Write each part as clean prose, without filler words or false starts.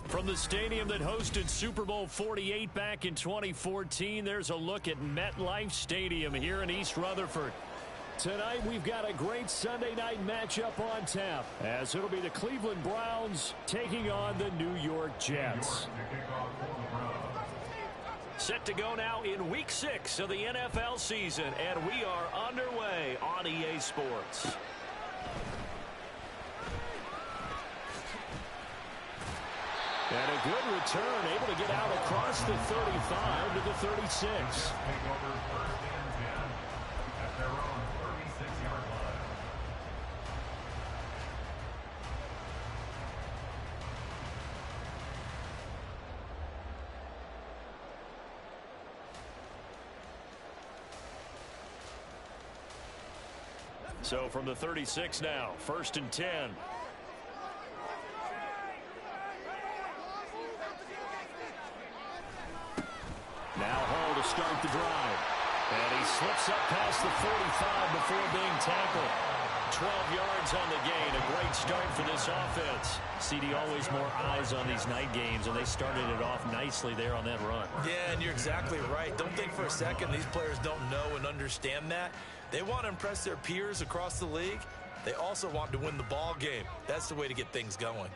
From the stadium that hosted Super Bowl 48 back in 2014, there's a look at MetLife Stadium here in East Rutherford. Tonight, we've got a great Sunday night matchup on tap, as it'll be the Cleveland Browns taking on the New York Jets. Set to go now in Week 6 of the NFL season, and we are underway on EA Sports. And a good return, able to get out across the 35 to the 36. So from the 36 now, 1st and 10. Now Hall to start the drive. And he slips up past the 45 before being tackled. 12 yards on the gain. A great start for this offense. CD, always more eyes on these night games, and they started it off nicely there on that run. Yeah, and you're exactly right. Don't think for a second these players don't know and understand that. They want to impress their peers across the league. They also want to win the ball game. That's the way to get things going.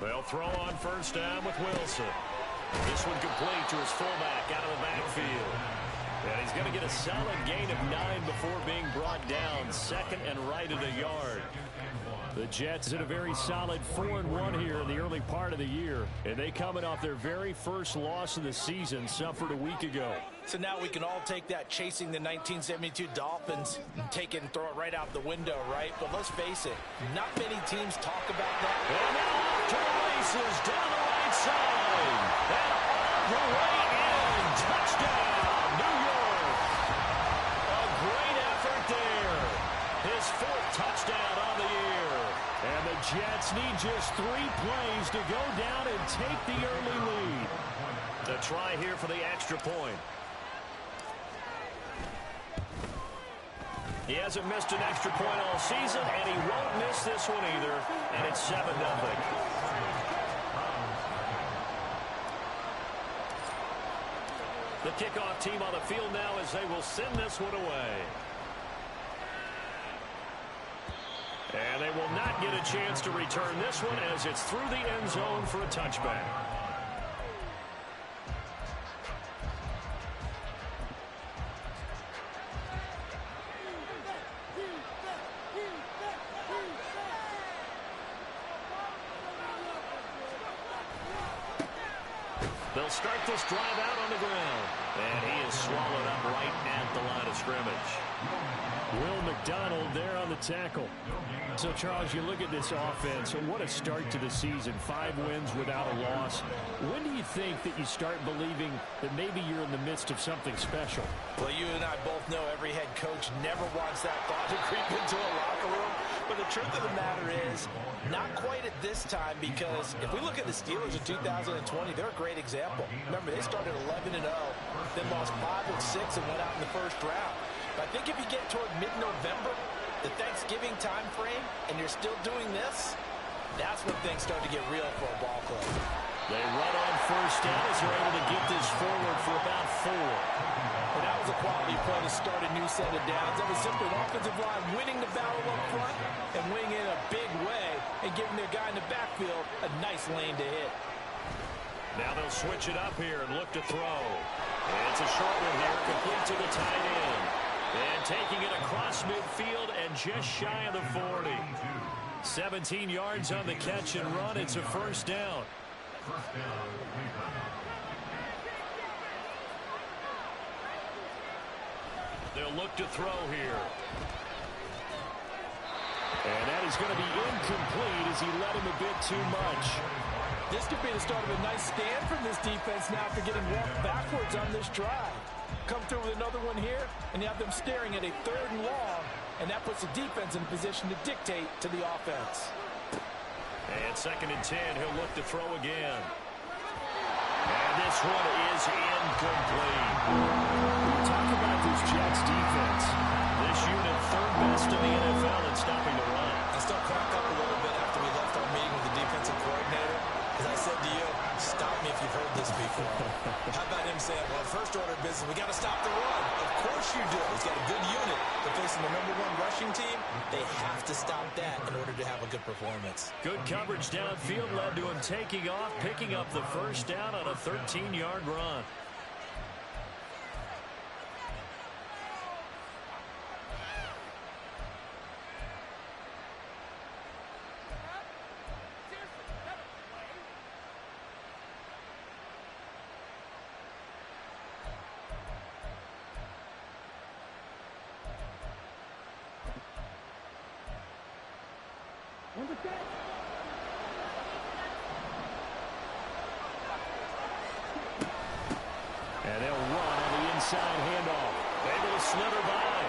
They'll throw on 1st down with Wilson. This one complete to his fullback out of the backfield. And he's going to get a solid gain of 9 before being brought down. 2nd and right at a yard. The Jets in a very solid 4-1 here in the early part of the year. And they coming off their very first loss of the season, suffered a week ago. So now we can all take that chasing the 1972 Dolphins and take it and throw it right out the window, right? But let's face it, not many teams talk about that. And now off to the races down the right side. And all the way in. Touchdown, New York. A great effort there. His 4th touchdown on the year. And the Jets need just 3 plays to go down and take the early lead. The try here for the extra point. He hasn't missed an extra point all season, and he won't miss this one either. And it's 7-0. The kickoff team on the field now as they will send this one away. And they will not get a chance to return this one as it's through the end zone for a touchback. They'll start this drive out on the ground. And he is swallowed up right at the line of scrimmage. Will McDonald there on the tackle. So, Charles, you look at this offense, and what a start to the season. 5 wins without a loss. When do you think that you start believing that maybe you're in the midst of something special? Well, you and I both know every head coach never wants that thought to creep into a locker room. But the truth of the matter is, not quite at this time, because if we look at the Steelers in 2020, they're a great example. Remember, they started 11-0, then lost 5 of 6 and went out in the first round. But I think if you get toward mid-November, the Thanksgiving time frame, and you're still doing this, that's when things start to get real for a ball club. They run on 1st down as they're able to get this forward for about 4. And that was a quality play to start a new set of downs. That was simply an offensive line winning the battle up front and winning in a big way and giving their guy in the backfield a nice lane to hit. Now they'll switch it up here and look to throw. And it's a short one here, complete to the tight end. And taking it across midfield and just shy of the 40. 17 yards on the catch and run. It's a 1st down. They'll look to throw here. And that is going to be incomplete as he led him a bit too much. This could be the start of a nice stand from this defense now after getting walked backwards on this drive. Come through with another one here, and you have them staring at a 3rd and long, and that puts the defense in a position to dictate to the offense. And 2nd and 10, he'll look to throw again. And this one is incomplete. We talk about this Jets defense. This unit third best in the NFL in stopping the run. I still crack up a little bit after we left our meeting with the defensive coordinator. As I said to you, stop me if you've heard this before. How about him saying, well, first order of business, we got to stop the run. Of course you do. He's got a good unit. They're facing the #1 rushing team. They have to stop that in order to have a good performance. Good coverage downfield led to him taking off, picking up the first down on a 13-yard run. And they'll run on the inside handoff. Able to slither by.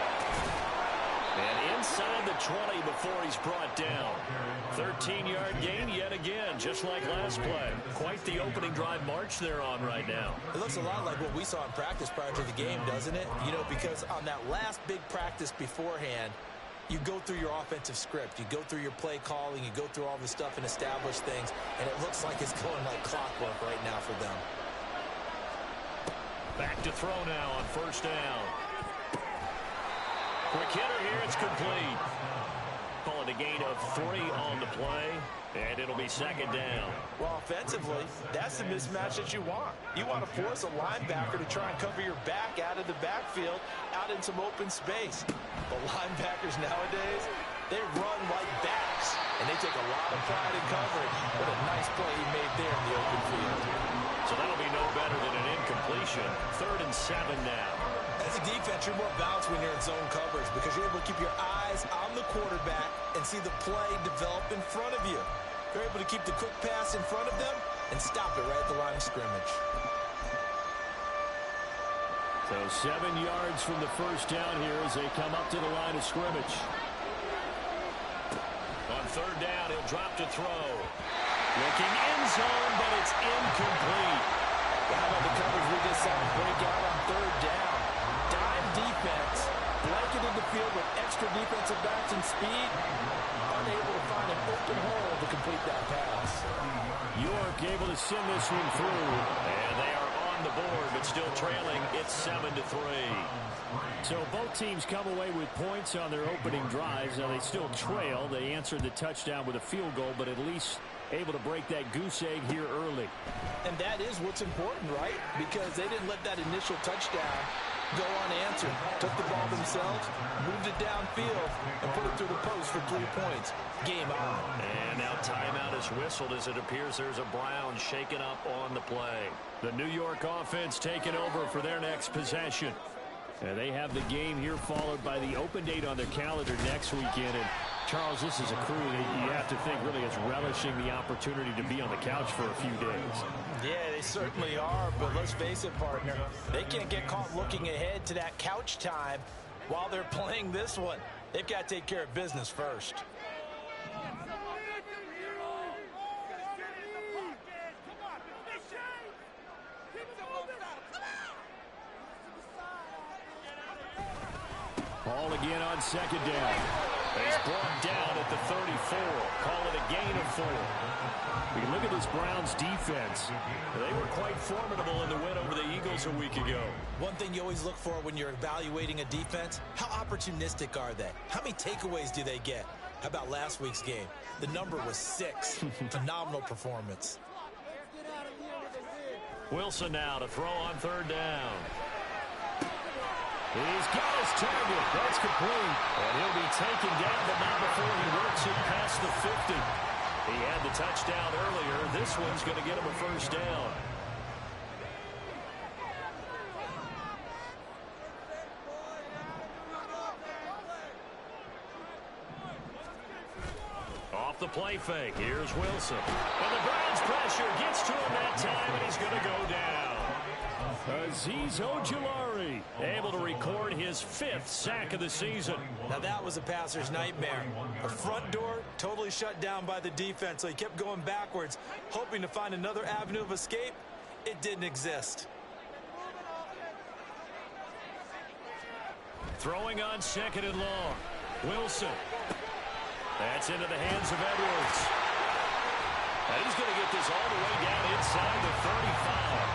And inside the 20 before he's brought down. 13-yard gain yet again, just like last play. Quite the opening drive march they're on right now. It looks a lot like what we saw in practice prior to the game, doesn't it? You know, because on that last big practice beforehand, you go through your offensive script. You go through your play calling. You go through all this stuff and establish things. And it looks like it's going like clockwork right now for them. Back to throw now on first down. Quick hitter here. It's complete. Call it a gain of 3 on the play. And it'll be second down. Well, offensively, that's the mismatch that you want. You want to force a linebacker to try and cover your back out of the backfield, out in some open space. The linebackers nowadays, they run like backs, and they take a lot of pride in covering. What a nice play he made there in the open field. So that'll be no better than an incompletion. 3rd and 7 now. As a defense, you're more balanced when you're in zone coverage because you're able to keep your eyes on the quarterback and see the play develop in front of you. You're able to keep the quick pass in front of them and stop it right at the line of scrimmage. So 7 yards from the first down here as they come up to the line of scrimmage. On 3rd down, he'll drop to throw. Looking in zone, but it's incomplete. How about the coverage we just saw break out on 3rd down? Dime defense, blanketed the field with extra defensive backs and speed, unable to find an open hole to complete that pass. York able to send this one through, and they are on the board, but still trailing. It's 7-3. So both teams come away with points on their opening drives. Now they still trail. They answered the touchdown with a field goal, but at least able to break that goose egg here early. And that is what's important, right? Because they didn't let that initial touchdown go unanswered. Took the ball themselves, moved it downfield, and put it through the post for 3 points. Game on. And now timeout is whistled as it appears there's a Brown shaken up on the play. The New York offense taking over for their next possession. And they have the game here followed by the open date on their calendar next weekend. And Charles, this is a crew that you have to think really is relishing the opportunity to be on the couch for a few days. Yeah, they certainly are, but let's face it, partner. They can't get caught looking ahead to that couch time while they're playing this one. They've got to take care of business first. Ball again on 2nd down. He's brought down at the 34. Call it a gain of 4. We can look at this Browns defense. They were quite formidable in the win over the Eagles a week ago. One thing you always look for when you're evaluating a defense, how opportunistic are they? How many takeaways do they get? How about last week's game? The number was 6. Phenomenal performance. Wilson now to throw on 3rd down. He's got his target. That's complete. And he'll be taken down, but not before he works it past the 50. He had the touchdown earlier. This one's going to get him a first down. Off the play fake. Here's Wilson. And the Browns pressure gets to him that time, and he's going to go down. Azeez Ojulari able to record his 5th sack of the season. Now that was a passer's nightmare. A front door totally shut down by the defense, so he kept going backwards, hoping to find another avenue of escape. It didn't exist. Throwing on second and long. Wilson. That's into the hands of Edwards. And he's going to get this all the way down inside the 35.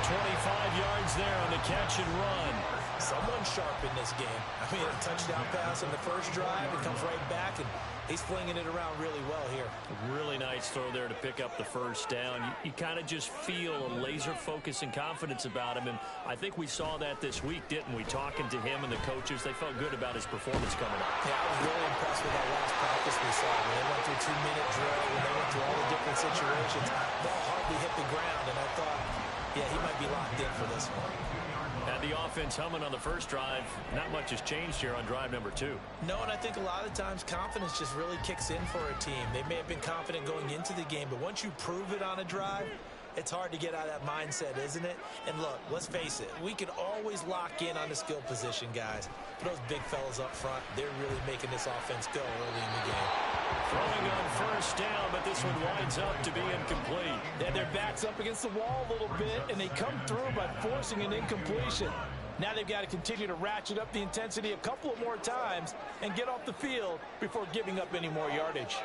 25 yards there on the catch and run. Someone sharp in this game. I mean, a touchdown pass on the first drive. It comes right back, and he's flinging it around really well here. A really nice throw there to pick up the first down. You kind of just feel a laser focus and confidence about him, and I think we saw that this week, didn't we? Talking to him and the coaches, they felt good about his performance coming up. Yeah, I was really impressed with that last practice we saw. When they went through 2-minute drill, when they went through all the different situations, ball hardly hit the ground, and I thought, yeah, he might be locked in for this one. Had the offense humming on the first drive. Not much has changed here on drive number 2. No, and I think a lot of times confidence just really kicks in for a team. They may have been confident going into the game, but once you prove it on a drive, it's hard to get out of that mindset, isn't it? And look, let's face it, we can always lock in on the skill position, guys. But those big fellas up front, they're really making this offense go early in the game. Throwing on first down, but this one winds up to be incomplete. They had their backs up against the wall a little bit, and they come through by forcing an incompletion. Now they've got to continue to ratchet up the intensity a couple of more times and get off the field before giving up any more yardage.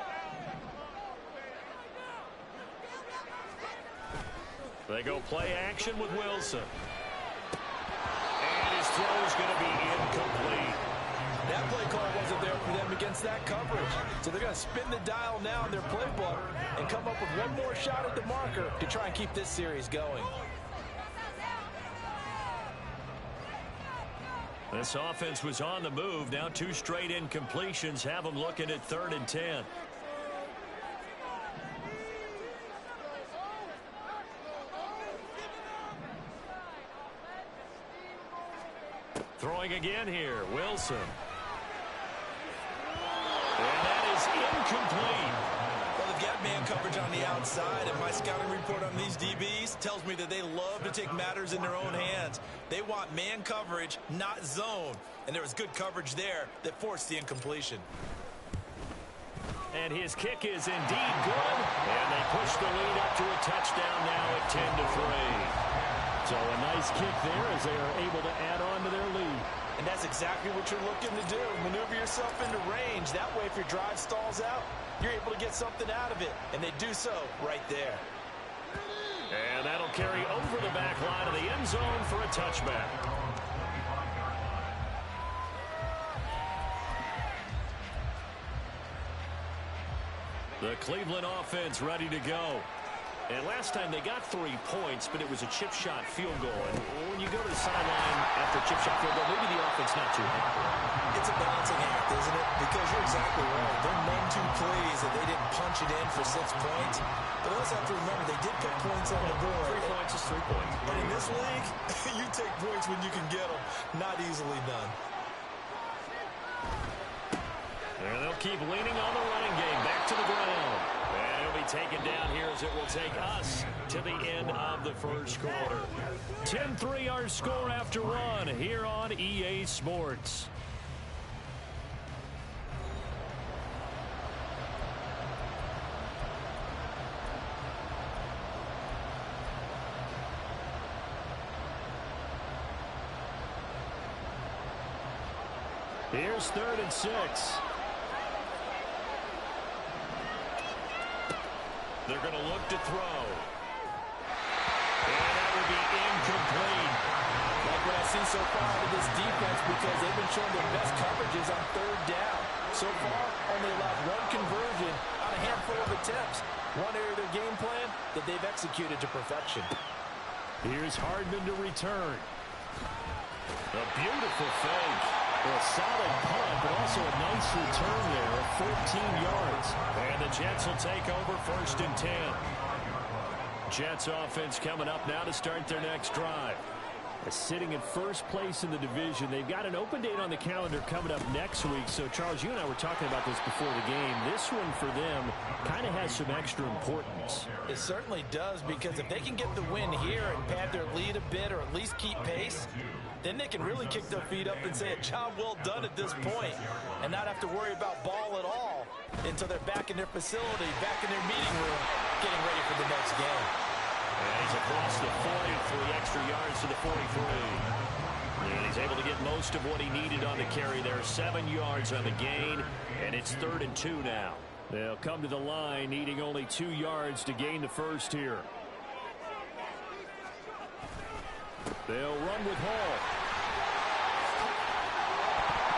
They go play action with Wilson. And his throw is going to be incomplete. That play call wasn't there for them against that coverage. So they're going to spin the dial now in their playbook and come up with one more shot at the marker to try and keep this series going. This offense was on the move. Now 2 straight incompletions have them looking at 3rd and 10. Throwing again here, Wilson. And that is incomplete. Well, they've got man coverage on the outside, and my scouting report on these DBs tells me that they love to take matters in their own hands. They want man coverage, not zone. And there was good coverage there that forced the incompletion. And his kick is indeed good. And they push the lead up to a touchdown now at 10-3. So a nice kick there as they are able to add on to their lead. And that's exactly what you're looking to do. Maneuver yourself into range. That way, if your drive stalls out, you're able to get something out of it. And they do so right there. And that'll carry over the back line of the end zone for a touchback. The Cleveland offense ready to go. And last time they got 3 points, but it was a chip shot field goal. And when you go to the sideline after a chip shot field goal, maybe the offense not too happy. It's a balancing act, isn't it? Because you're exactly right. They're none too pleased that they didn't punch it in for 6 points. But also have to remember, they did put points on the board. 3 points is 3 points. But in this league, you take points when you can get them. Not easily done. And they'll keep leaning on the running game. Back to the ground. And he'll be taken down here as it will take us to the end of the first quarter. 10-3 our score after 1 here on EA Sports. Here's 3rd and 6. They're going to look to throw. And that will be incomplete. Like what I've seen so far out of this defense, because they've been showing their best coverages on 3rd down. So far, only allowed 1 conversion on a handful of attempts. One area of their game plan that they've executed to perfection. Here's Hardman to return. A beautiful fake. A solid punt, but also a nice return there of 14 yards. And the Jets will take over 1st and 10. Jets offense coming up now to start their next drive. Sitting in first place in the division. They've got an open date on the calendar coming up next week. So, Charles, you and I were talking about this before the game. This one for them kind of has some extra importance. It certainly does, because if they can get the win here and pad their lead a bit or at least keep pace, then they can really kick their feet up and say a job well done at this point and not have to worry about ball at all until they're back in their facility, back in their meeting room, getting ready for the next game. And he's across the 40 for the extra yards to the 43. And he's able to get most of what he needed on the carry there. 7 yards on the gain, and it's 3rd and 2 now. They'll come to the line needing only 2 yards to gain the first here. They'll run with Hall.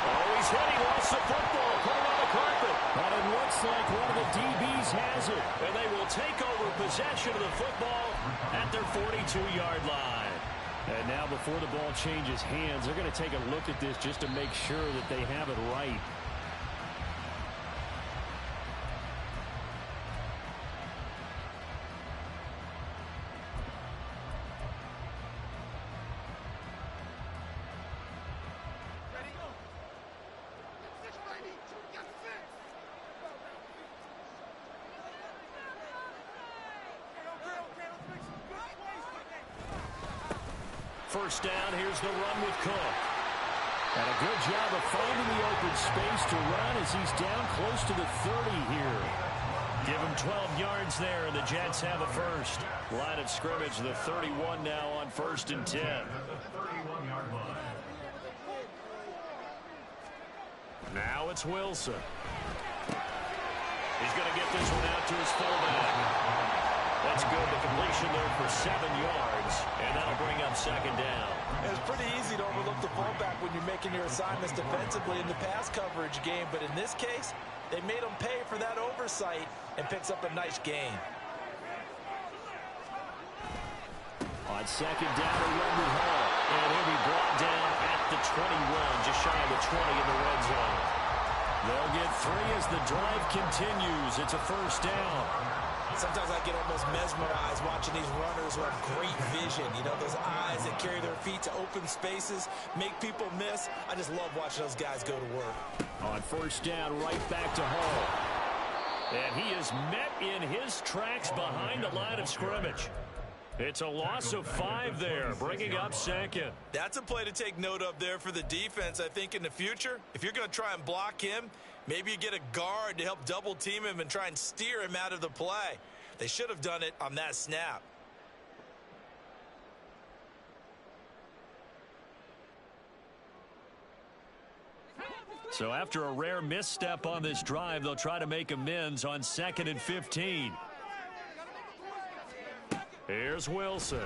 Oh, he's hit. He lost the football. Put it on the carpet. But it looks like one of the DBs has it. And they will take over possession of the football at their 42-yard line. And now before the ball changes hands, they're going to take a look at this just to make sure that they have it right. First down, here's the run with Cook. And a good job of finding the open space to run as he's down close to the 30 here. Give him 12 yards there, and the Jets have a first. Line of scrimmage, the 31 now on 1st and 10. Now it's Wilson. He's going to get this one out to his fullback. That's good. The completion there for 7 yards, and that'll bring up 2nd down. It's pretty easy to overlook the fullback when you're making your assignments defensively in the pass coverage game, but in this case, they made him pay for that oversight and picks up a nice gain. On 2nd down, a run with Hall, and he'll be brought down at the 21, just shy of the 20 in the red zone. They'll get 3 as the drive continues. It's a first down. Sometimes I get almost mesmerized watching these runners who have great vision. You know, those eyes that carry their feet to open spaces, make people miss. I just love watching those guys go to work. On first down, right back to Hall. And he is met in his tracks behind the line of scrimmage. It's a loss of 5 there, bringing up 2nd. That's a play to take note of there for the defense, I think, in the future. If you're going to try and block him, maybe you get a guard to help double team him and try and steer him out of the play. They should have done it on that snap. So after a rare misstep on this drive, they'll try to make amends on 2nd and 15. Here's Wilson.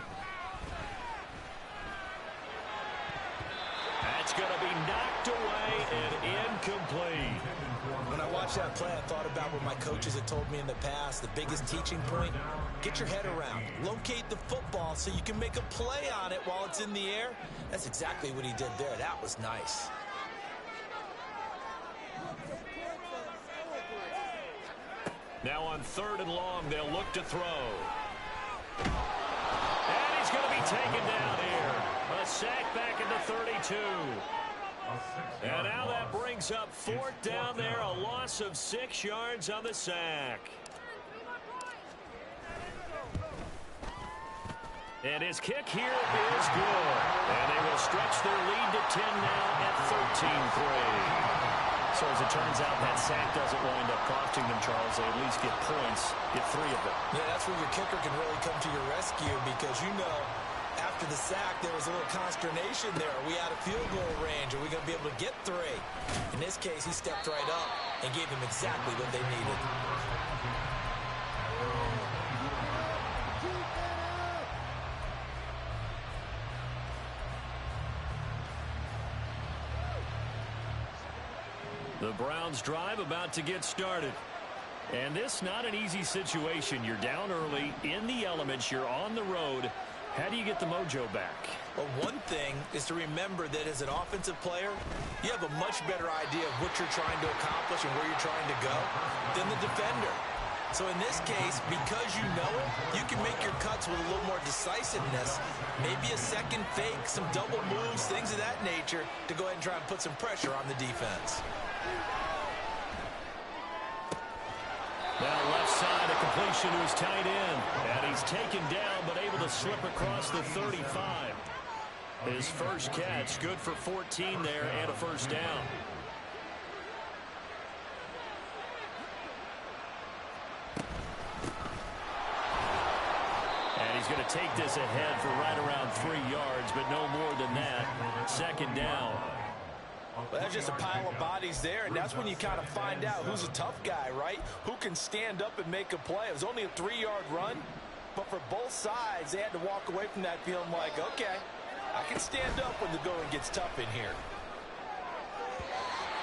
That's going to be knocked away and incomplete. When I watched that play, I thought about what my coaches had told me in the past. The biggest teaching point, get your head around. Locate the football so you can make a play on it while it's in the air. That's exactly what he did there. That was nice. Now on 3rd and long, they'll look to throw. And he's going to be taken down here. A sack back at the 32. And now that brings up 4th down there, a loss of 6 yards on the sack. And his kick here is good. And they will stretch their lead to 10 now at 13-3. So as it turns out, that sack doesn't wind up costing them, Charles. They at least get points, get 3 of them. Yeah, that's where your kicker can really come to your rescue because, you know, after the sack, there was a little consternation there. Are we out of field goal range? Are we going to be able to get 3? In this case, he stepped right up and gave them exactly what they needed. The Browns drive about to get started. And this not an easy situation. You're down early, in the elements, you're on the road. How do you get the mojo back? Well, one thing is to remember that as an offensive player, you have a much better idea of what you're trying to accomplish and where you're trying to go than the defender. So in this case, because you know it, you can make your cuts with a little more decisiveness, maybe a second fake, some double moves, things of that nature, to go ahead and try and put some pressure on the defense. Now left side, a completion to his tight end. And he's taken down, but able to slip across the 35. His first catch, good for 14 there and a first down. He's going to take this ahead for right around 3 yards, but no more than that. Second down. Well, there's just a pile of bodies there, and that's when you kind of find out who's a tough guy, right? Who can stand up and make a play. It was only a 3-yard run, but for both sides, they had to walk away from that feeling like, okay, I can stand up when the going gets tough in here.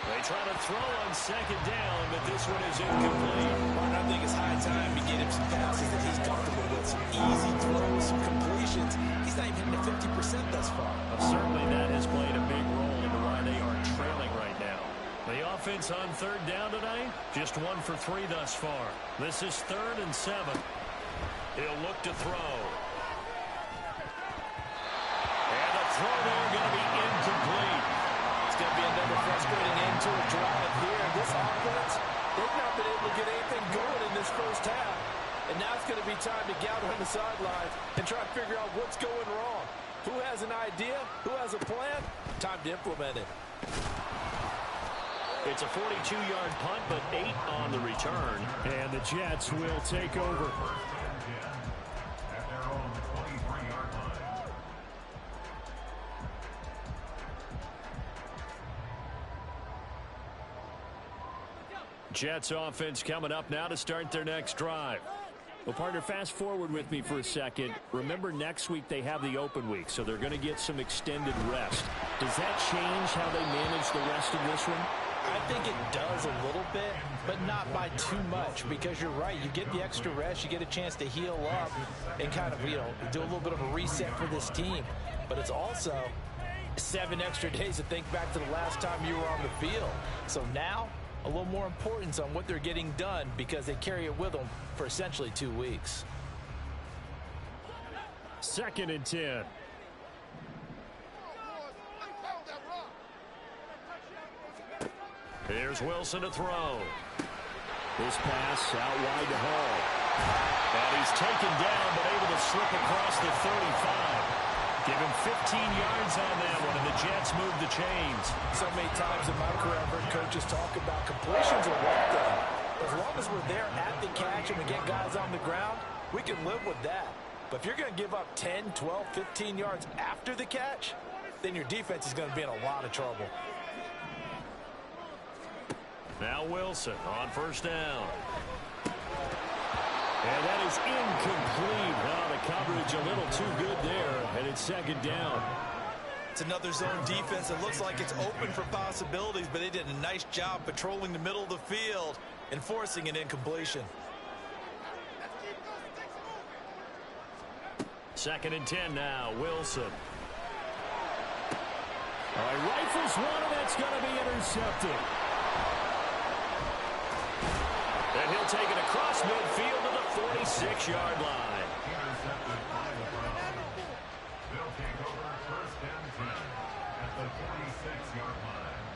They try to throw on second down, but this one is incomplete. Well, I think it's high time to get him some passes that he's comfortable with, some easy throws, some completions. He's not even hitting to 50% thus far. Certainly that has played a big role into why they are trailing right now. The offense on third down tonight, just 1 for 3 thus far. This is 3rd and 7. He'll look to throw. And the throw there going to be incomplete. It's going to be another frustrating end to a drive here. This offense, they've not been able to get anything going in this first half. And now it's going to be time to gather on the sidelines and try to figure out what's going wrong. Who has an idea? Who has a plan? Time to implement it. It's a 42-yard punt, but 8 on the return. And the Jets will take over. Jets offense coming up now to start their next drive. Well, partner, fast forward with me for a second. Remember, next week they have the open week, so they're going to get some extended rest. Does that change how they manage the rest of this one? I think it does a little bit, but not by too much, because you're right. You get the extra rest. You get a chance to heal up and kind of, do a little bit of a reset for this team. But it's also 7 extra days to think back to the last time you were on the field. So now, a little more importance on what they're getting done because they carry it with them for essentially 2 weeks. 2nd and 10. Here's Wilson to throw. This pass out wide to Hall. And he's taken down, but able to slip across the 35. Give him 15 yards on that one, and the Jets move the chains. So many times in my career, I've heard coaches talk about completions are one thing. As long as we're there at the catch and we get guys on the ground, we can live with that. But if you're going to give up 10, 12, 15 yards after the catch, then your defense is going to be in a lot of trouble. Now Wilson on first down. And that is incomplete. Well, the coverage a little too good there, and it's 2nd down. It's another zone defense. It looks like it's open for possibilities, but they did a nice job patrolling the middle of the field and forcing an incompletion. 2nd and 10 now, Wilson. All right, rifles one, and that's going to be intercepted. And he'll take it across midfield to the 46-yard line. Intercepted by the Browns. They'll take over 1st and 10 at the 46-yard line.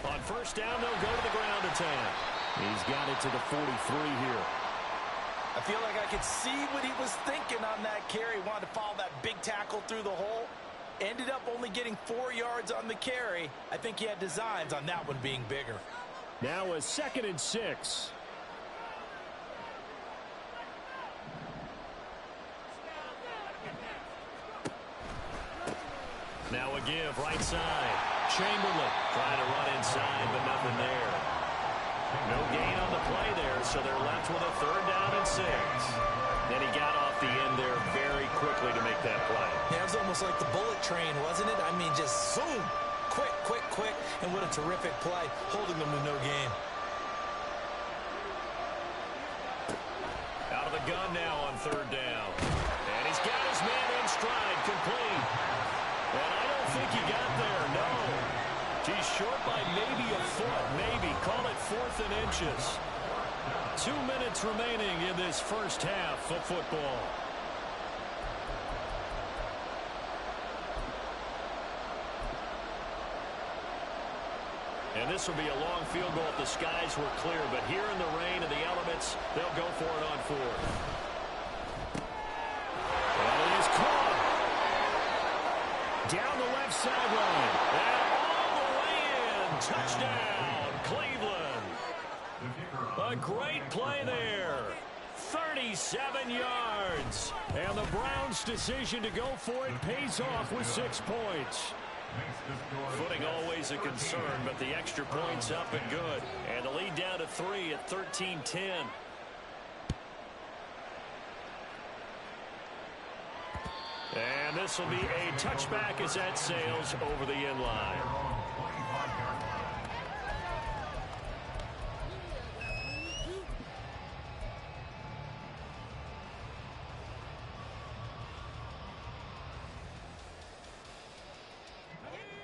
On first down, they'll go to the ground attack. He's got it to the 43 here. I feel like I could see what he was thinking on that carry. Wanted to follow that big tackle through the hole. Ended up only getting 4 yards on the carry. I think he had designs on that one being bigger. Now a 2nd and 6. Now a give right side. Chamberlain trying to run inside, but nothing there. No gain on the play there, so they're left with a 3rd down and 6. Then he got off the end there very quickly to make that play. Yeah, it was almost like the bullet train, wasn't it? I mean, just zoom. Quick, quick, quick. And what a terrific play, holding them to no gain. Out of the gun now on 3rd down. And he's got his man in stride, complete. And I don't think he got there, no. He's short by maybe a foot, maybe. Call it 4th and inches. 2 minutes remaining in this first half of football. And this will be a long field goal if the skies were clear. But here in the rain and the elements, they'll go for it on 4th. And it is caught. Down the left sideline. And all the way in. Touchdown, Cleveland. The kicker A great play there. 37 yards. And the Browns' decision to go for it pays off with 6 points. Footing always a concern, but the extra point's up and good. And the lead down to 3 at 13-10. And this will be a touchback as that sails over the end line.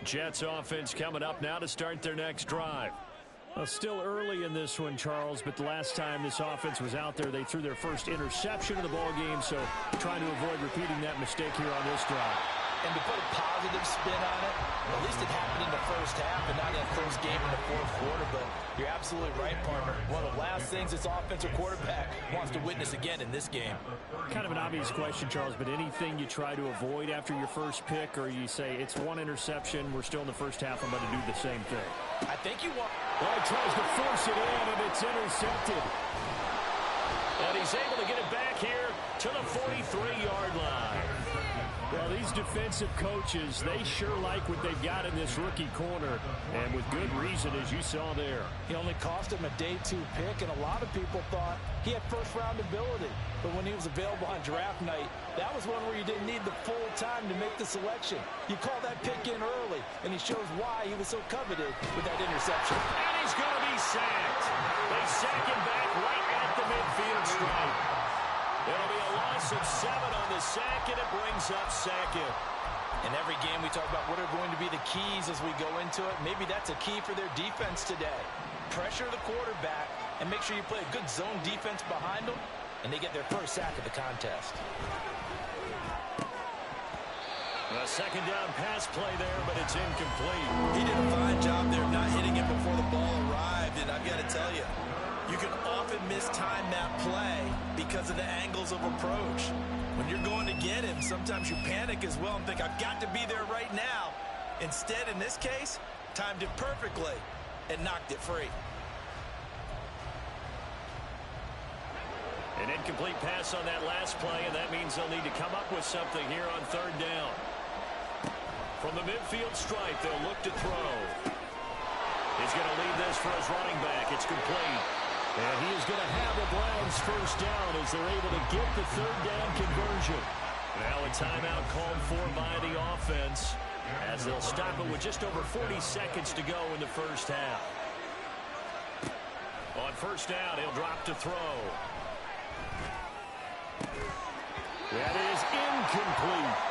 Jets offense coming up now to start their next drive. Well, still early in this one, Charles, but the last time this offense was out there, they threw their first interception of the ball game, so trying to avoid repeating that mistake here on this drive. And to put a positive spin on it, at least it happened in the first half and not in the first game in the fourth quarter. But you're absolutely right, partner. One of the last things this offensive quarterback wants to witness again in this game. Kind of an obvious question, Charles, but anything you try to avoid after your first pick, or you say it's one interception, we're still in the first half, I'm going to do the same thing? I think you want... Well, he tries to force it in, and it's intercepted. And he's able to get it back here to the 43-yard line. Well, these defensive coaches, they sure like what they've got in this rookie corner, and with good reason, as you saw there. He only cost him a day 2 pick, and a lot of people thought he had first-round ability. But when he was available on draft night, that was one where you didn't need the full time to make the selection. You call that pick in early, and he shows why he was so coveted with that interception. And he's going to be sacked. They sack him back right at the midfield stripe. It'll be a loss of 7 on the sack, and it brings up second. In every game, we talk about what are going to be the keys as we go into it. Maybe that's a key for their defense today. Pressure the quarterback and make sure you play a good zone defense behind them, and they get their first sack of the contest. A second down pass play there, but it's incomplete. He did a fine job there of not hitting it before the ball arrived, and I've got to tell you, you can often mistime that play because of the angles of approach. When you're going to get him, sometimes you panic as well and think, I've got to be there right now. Instead, in this case, timed it perfectly and knocked it free. An incomplete pass on that last play, and that means they'll need to come up with something here on third down. From the midfield stripe, they'll look to throw. He's going to lead this for his running back. It's complete. And he is going to have the Browns first down as they're able to get the third down conversion. Now a timeout called for by the offense as they'll stop it with just over 40 seconds to go in the first half. On first down, he'll drop to throw. That is incomplete.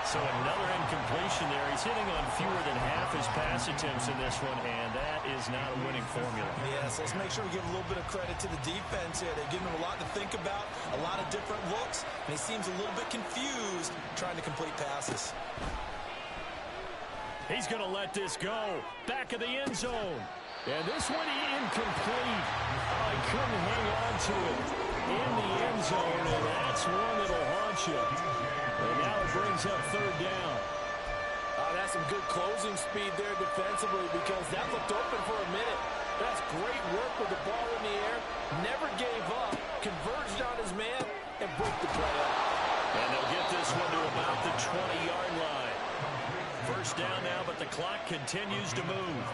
So another incompletion there. He's hitting on fewer than half his pass attempts in this one, and that is not a winning formula. Yes, let's make sure we give a little bit of credit to the defense here. They're giving him a lot to think about, a lot of different looks, and he seems a little bit confused trying to complete passes. He's going to let this go. Back of the end zone. And this one incomplete. Oh, he couldn't hang on to it in the end zone, and that's one that'll haunt you. And now it brings up third down. That's some good closing speed there defensively because that looked open for a minute. That's great work with the ball in the air. Never gave up, converged on his man, and broke the play up. And they'll get this one to about the 20-yard line. First down now, but the clock continues to move.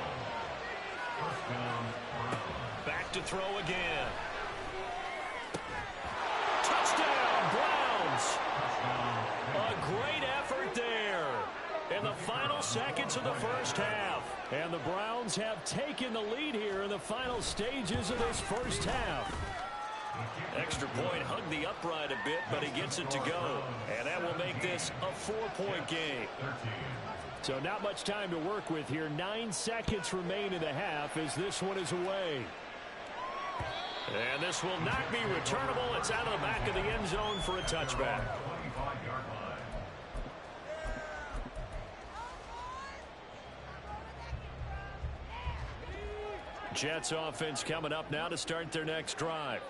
Back to throw again. Touchdown, Browns! A great effort there in the final seconds of the first half. And the Browns have taken the lead here in the final stages of this first half. Extra point hugged the upright a bit, but he gets it to go. And that will make this a 4-point game. So not much time to work with here. 9 seconds remain in the half as this one is away. And this will not be returnable. It's out of the back of the end zone for a touchback. Jets offense coming up now to start their next drive.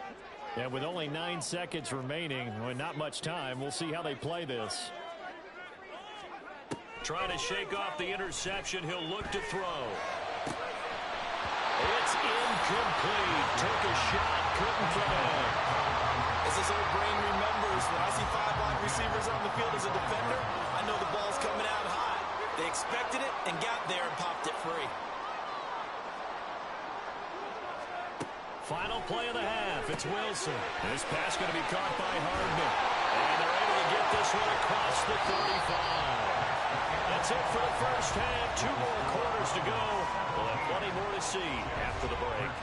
And with only 9 seconds remaining, well, not much time, we'll see how they play this. Trying to shake off the interception. He'll look to throw. It's incomplete. Took a shot, couldn't connect. As his old brain remembers, when I see 5 wide receivers on the field as a defender, I know the ball's coming out high. They expected it and got there and popped it free. Final play of the half. It's Wilson. This pass going to be caught by Hardman. And they're able to get this one across the 35. That's it for the first half. 2 more quarters to go. We'll have plenty more to see after the break.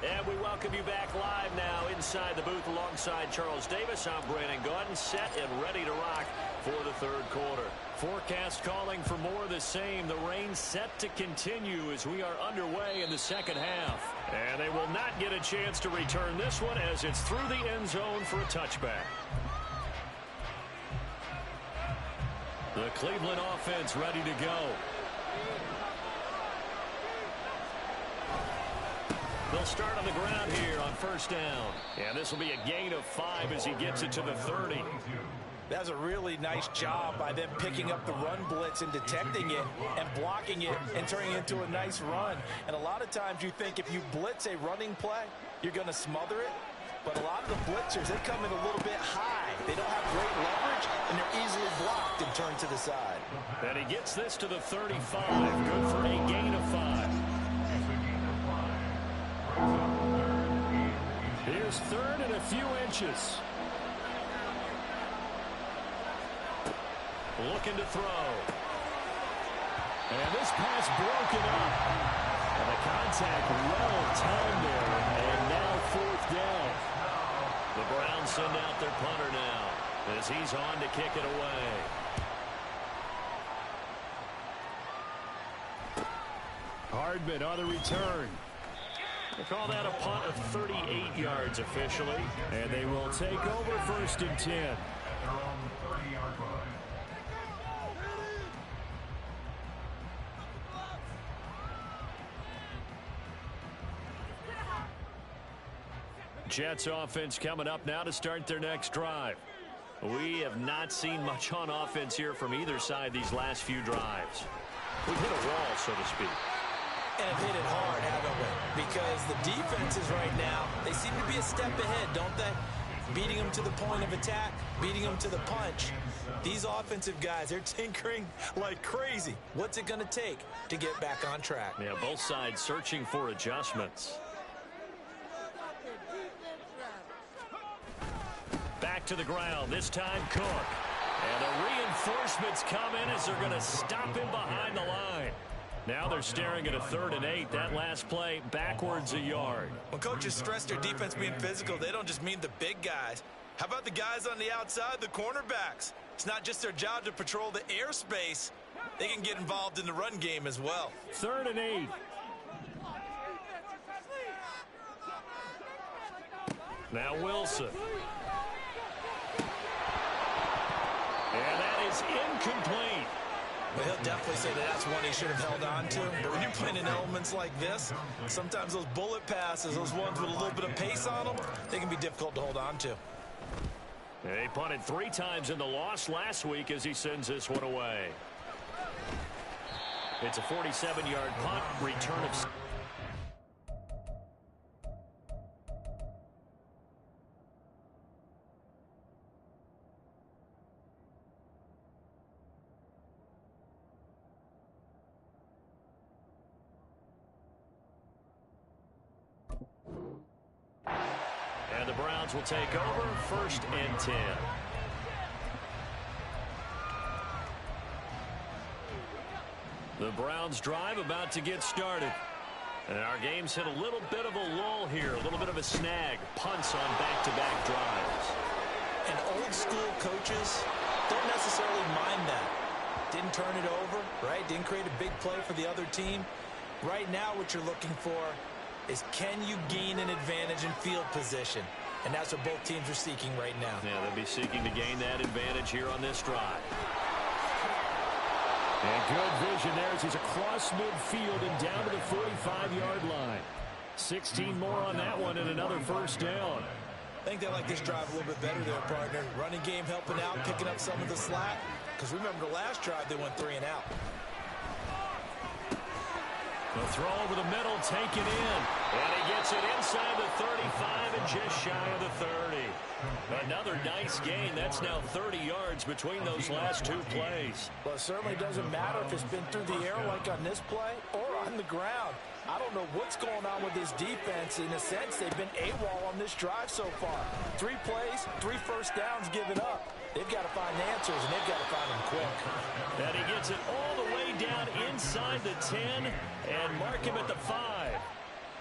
And we welcome you back live now inside the booth alongside Charles Davis. I'm Brandon Gaudin, set and ready to rock for the third quarter. Forecast calling for more of the same. The rain set to continue as we are underway in the second half. And they will not get a chance to return this one as it's through the end zone for a touchback. The Cleveland offense ready to go. They'll start on the ground here on first down. And this will be a gain of 5 as he gets it to the 30. That's a really nice job by them picking up the run blitz and detecting it and blocking it and turning it into a nice run. And a lot of times you think if you blitz a running play, you're going to smother it. But a lot of the blitzers, they come in a little bit high. They don't have great leverage, and they're easily blocked and turned to the side. And he gets this to the 35. Good for a gain of 5. Here's third and a few inches. Looking to throw. And this pass broken up. And the contact well timed there. And now fourth down. The Browns send out their punter now as he's on to kick it away. Hardman on the return. They call that a punt of 38 yards officially. And they will take over first and 10. Jets offense coming up now to start their next drive. We have not seen much on offense here from either side these last few drives. We've hit a wall, so to speak. And have hit it hard, haven't we? Because the defenses right now, they seem to be a step ahead, don't they? Beating them to the point of attack, beating them to the punch. These offensive guys, they're tinkering like crazy. What's it going to take to get back on track? Yeah, both sides searching for adjustments. Back to the ground, this time Cook. And the reinforcements come in as they're going to stop him behind the line. Now they're staring at a 3rd and 8. That last play backwards a yard. When coaches stress their defense being physical, they don't just mean the big guys. How about the guys on the outside, the cornerbacks? It's not just their job to patrol the airspace. They can get involved in the run game as well. 3rd and 8. Now Wilson. And that is incomplete. Well, he'll definitely say that that's one he should have held on to. But when you're playing in elements like this, sometimes those bullet passes, those ones with a little bit of pace on them, they can be difficult to hold on to. He punted 3 times in the loss last week as he sends this one away. It's a 47-yard punt, return of... And the Browns will take over, 1st and 10. The Browns drive about to get started. And our game's hit a little bit of a lull here, a little bit of a snag. Punts on back-to-back drives. And old school coaches don't necessarily mind that. Didn't turn it over, right? Didn't create a big play for the other team. Right now what you're looking for is can you gain an advantage in field position? And that's what both teams are seeking right now. Yeah, they'll be seeking to gain that advantage here on this drive. And good vision there as he's across midfield and down to the 45-yard line. 16 more on that one and another first down. I think they like this drive a little bit better there, partner. Running game helping out, picking up some of the slack. Because remember the last drive, they went 3 and out. The throw over the middle, taken in. And he gets it inside the 35 and just shy of the 30. Another nice gain. That's now 30 yards between those last 2 plays. Well, it certainly doesn't matter if it's been through the air like on this play or on the ground. I don't know what's going on with this defense. In a sense, they've been AWOL on this drive so far. 3 plays, 3 first downs given up. They've got to find answers, and they've got to find them quick. And he gets it all the way down inside the 10 and mark him at the 5.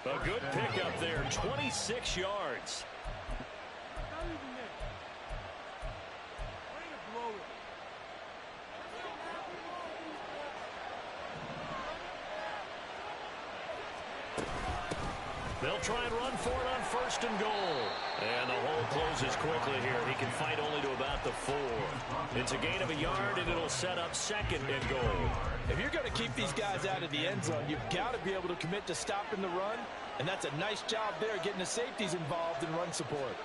A good pickup there, 26 yards. They'll try and run for it on 1st and goal. And the hole closes quickly here. He can fight only to about the 4. It's a gain of a yard, and it'll set up 2nd and goal. If you're going to keep these guys out of the end zone, you've got to be able to commit to stopping the run. And that's a nice job there, getting the safeties involved in run support.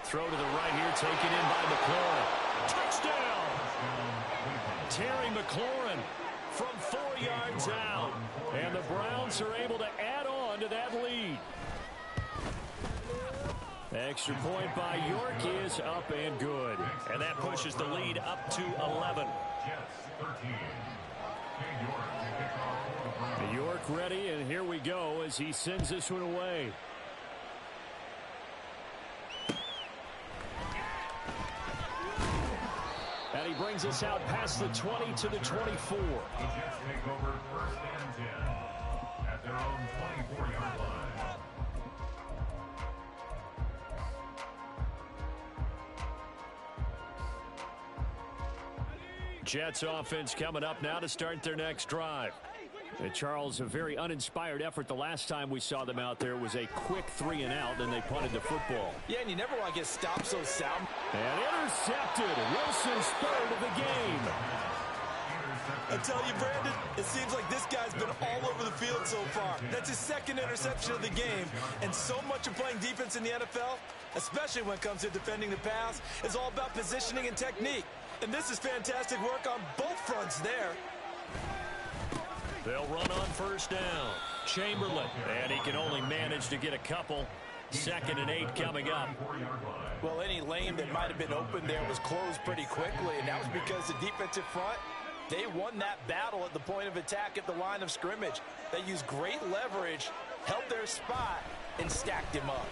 Throw to the right here, taken in by McLaurin. Touchdown! Terry McLaurin from 4 yards out. And the Browns are able to add on to that lead. Extra point by York is up and good. And that pushes the lead up to 11. York ready, and here we go as he sends this one away. And he brings us out past the 20 to the 24. The Jets take over 1st and 10 at their own 24-yard line. Jets offense coming up now to start their next drive. And Charles, a very uninspired effort the last time we saw them out there was a quick 3 and out, and they punted the football. Yeah, and you never want to get stopped so sound. And intercepted. Wilson's 3rd of the game. I tell you, Brandon, it seems like this guy's been all over the field so far. That's his 2nd interception of the game. And so much of playing defense in the NFL, especially when it comes to defending the pass, is all about positioning and technique. And this is fantastic work on both fronts there. They'll run on 1st down. Chamberlain, and he can only manage to get a couple. 2nd and 8 coming up. Well, any lane that might have been open there was closed pretty quickly, and that was because the defensive front, they won that battle at the point of attack at the line of scrimmage. They used great leverage, held their spot, and stacked him up.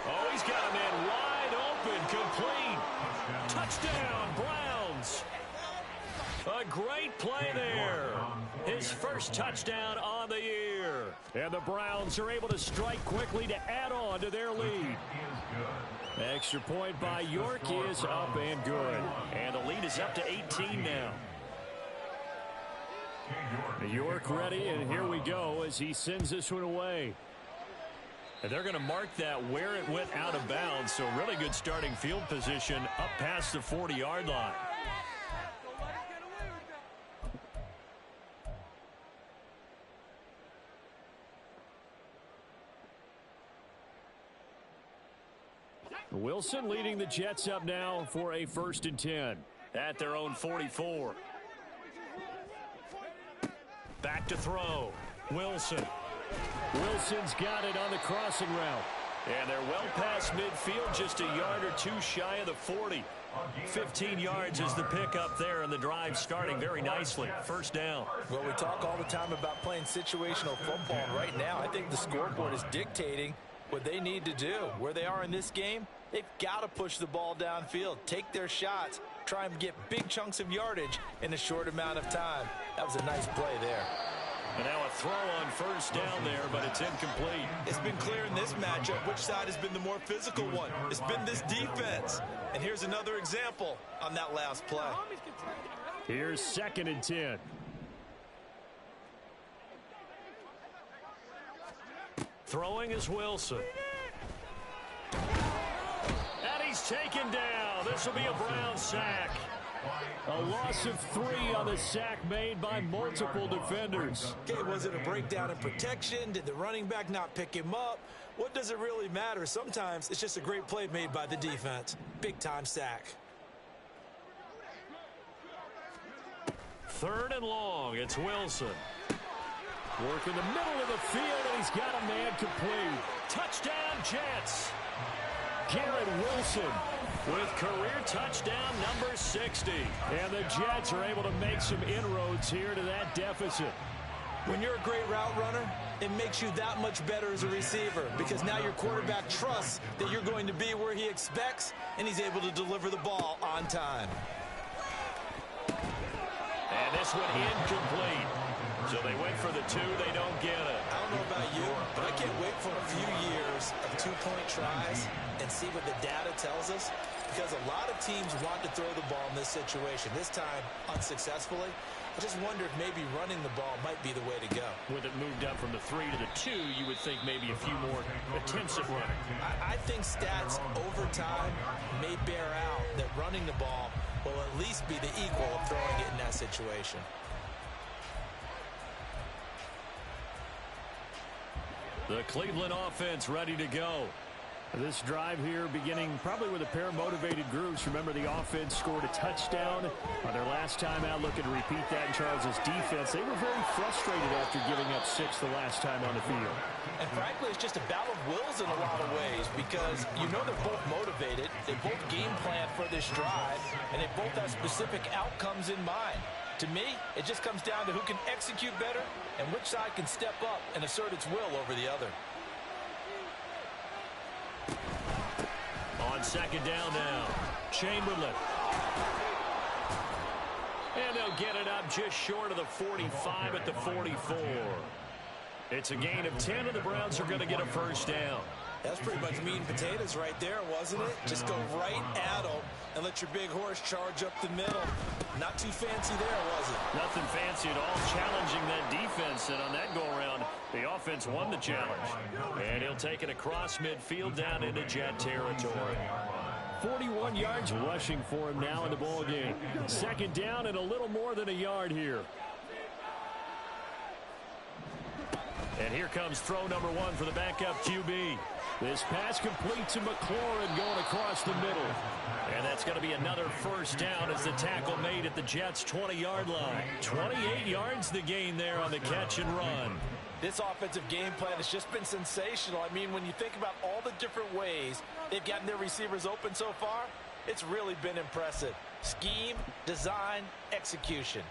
Oh, he's got a man wide open, complete. Touchdown, Browns. A great play there. His 1st touchdown on the year. And the Browns are able to strike quickly to add on to their lead. Extra point by York is up and good. And the lead is up to 18 now. York ready, and here we go as he sends this one away. And they're going to mark that where it went out of bounds, so really good starting field position up past the 40-yard line. Wilson leading the Jets up now for a 1st and 10 at their own 44. Back to throw. Wilson. Wilson's got it on the crossing route. And they're well past midfield, just a yard or 2 shy of the 40. 15 yards is the pickup there, and the drive starting very nicely. 1st down. Well, we talk all the time about playing situational football, and right now I think the scoreboard is dictating what they need to do. Where they are in this game, they've got to push the ball downfield, take their shots, try and get big chunks of yardage in a short amount of time. That was a nice play there. And now a throw on 1st down there, but it's incomplete. It's been clear in this matchup which side has been the more physical one. It's been this defense. And here's another example on that last play. Here's 2nd and 10. Throwing is Wilson. And he's taken down. This will be a Brown sack. A loss of 3 on the sack made by multiple defenders. Okay, was it a breakdown in protection? Did the running back not pick him up? What does it really matter? Sometimes it's just a great play made by the defense. Big-time sack. 3rd and long. It's Wilson. Work in the middle of the field, and he's got a man complete. Touchdown, Jets. Garrett Wilson with career touchdown number 60. And the Jets are able to make some inroads here to that deficit. When you're a great route runner, it makes you that much better as a receiver because now your quarterback trusts that you're going to be where he expects, and he's able to deliver the ball on time. And this one incomplete. So they went for the 2. They don't get it. I don't know about you, but I can't wait for a few years of 2-point tries and see what the data tells us because a lot of teams want to throw the ball in this situation. This time, unsuccessfully. I just wonder if maybe running the ball might be the way to go. With it moved up from the 3 to the 2, you would think maybe a few more attempts at running. I think stats over time may bear out that running the ball will at least be the equal of throwing it in that situation. The Cleveland offense ready to go. This drive here beginning probably with a pair of motivated groups. Remember, the offense scored a touchdown on their last time out. Looking to repeat that in Charles' defense. They were very frustrated after giving up 6 the last time on the field. And frankly, it's just a battle of wills in a lot of ways because you know they're both motivated. They both game plan for this drive, and they both have specific outcomes in mind. To me, it just comes down to who can execute better and which side can step up and assert its will over the other. On 2nd down now, Chamberlain. And they'll get it up just short of the 45 at the 44. It's a gain of 10, and the Browns are going to get a 1st down. That's pretty much meat and potatoes right there, wasn't it? Just go right at them and let your big horse charge up the middle. Not too fancy there, was it? Nothing fancy at all, challenging that defense. And on that go-around, the offense won the challenge. And he'll take it across midfield down into Jet territory. 41 yards rushing for him now in the ball game. 2nd down and a little more than a yard here. And here comes throw number 1 for the backup QB. This pass complete to McLaurin going across the middle. And that's going to be another 1st down as the tackle made at the Jets' 20-yard line. 28 yards the gain there on the catch and run. This offensive game plan has just been sensational. I mean, when you think about all the different ways they've gotten their receivers open so far, it's really been impressive. Scheme, design, execution.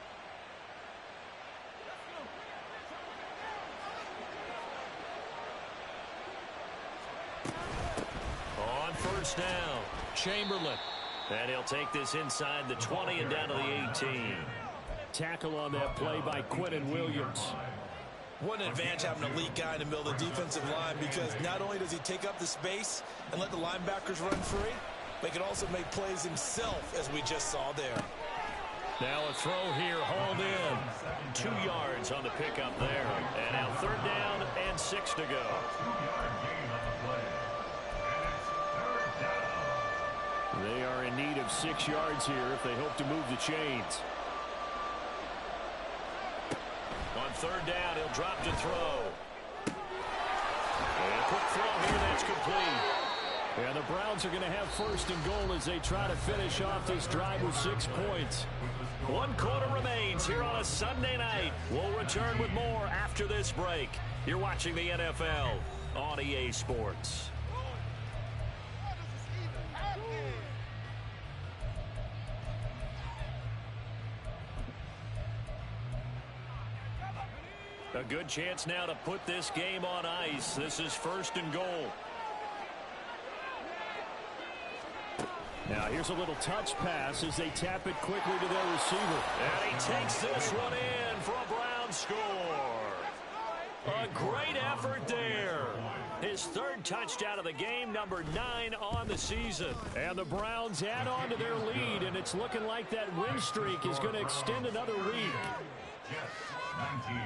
On 1st down, Chamberlain. And he'll take this inside the 20 and down to the 18. Tackle on that play by Quinnen Williams. What an advantage having an elite guy in the middle of the defensive line because not only does he take up the space and let the linebackers run free, but he can also make plays himself, as we just saw there. Now a throw here, hauled in. 2 yards on the pickup there. And now 3rd down and 6 to go. They are in need of 6 yards here if they hope to move the chains. On 3rd down, he'll drop to throw. And a quick throw here, that's complete. And the Browns are going to have 1st and goal as they try to finish off this drive with 6 points. 1 quarter remains here on a Sunday night. We'll return with more after this break. You're watching the NFL on EA Sports. A good chance now to put this game on ice. This is 1st and goal. Now here's a little touch pass as they tap it quickly to their receiver. And he takes this one in for a Brown score. A great effort there. His 3rd touchdown of the game, number 9 on the season. And the Browns add on to their lead, and it's looking like that win streak is going to extend another week. Jets 19.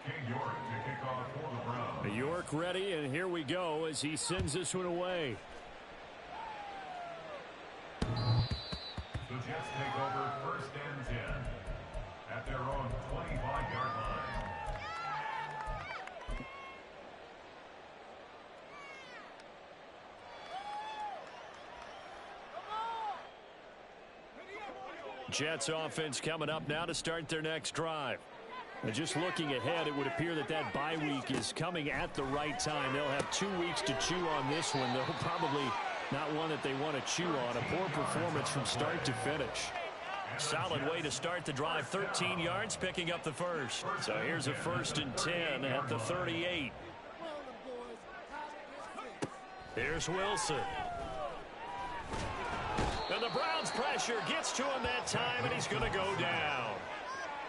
King York to kick off for the Browns. York ready, and here we go as he sends this one away. The Jets take over 1st and 10 at their own 25-yard line. Jets offense coming up now to start their next drive. And just looking ahead, it would appear that that bye week is coming at the right time. They'll have 2 weeks to chew on this one. They'll probably not one that they want to chew on. A poor performance from start to finish. Solid way to start the drive. 13 yards, picking up the first. So here's a 1st and 10 at the 38. Here's Wilson. And the Browns pressure gets to him that time, and he's going to go down.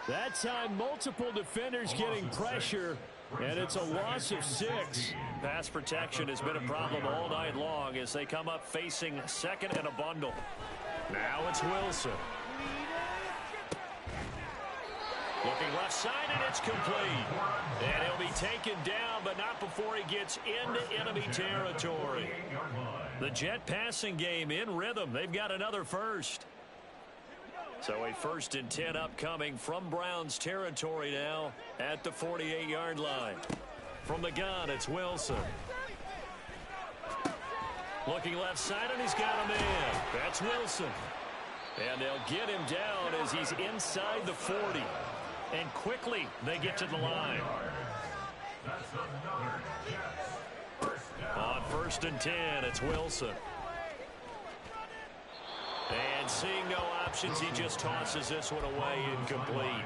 That time, multiple defenders getting pressure, and it's a loss of 6. Pass protection has been a problem all night long as they come up facing 2nd and a bundle. Now it's Wilson. Looking left side, and it's complete. And he'll be taken down, but not before he gets into enemy territory. The Jet passing game in rhythm. They've got another first. So a 1st and 10 upcoming from Browns territory now at the 48-yard line. From the gun, it's Wilson. Looking left side, and he's got him in. That's Wilson. And they'll get him down as he's inside the 40. And quickly, they get to the line. On 1st and 10, it's Wilson. And seeing no options, he just tosses this one away incomplete.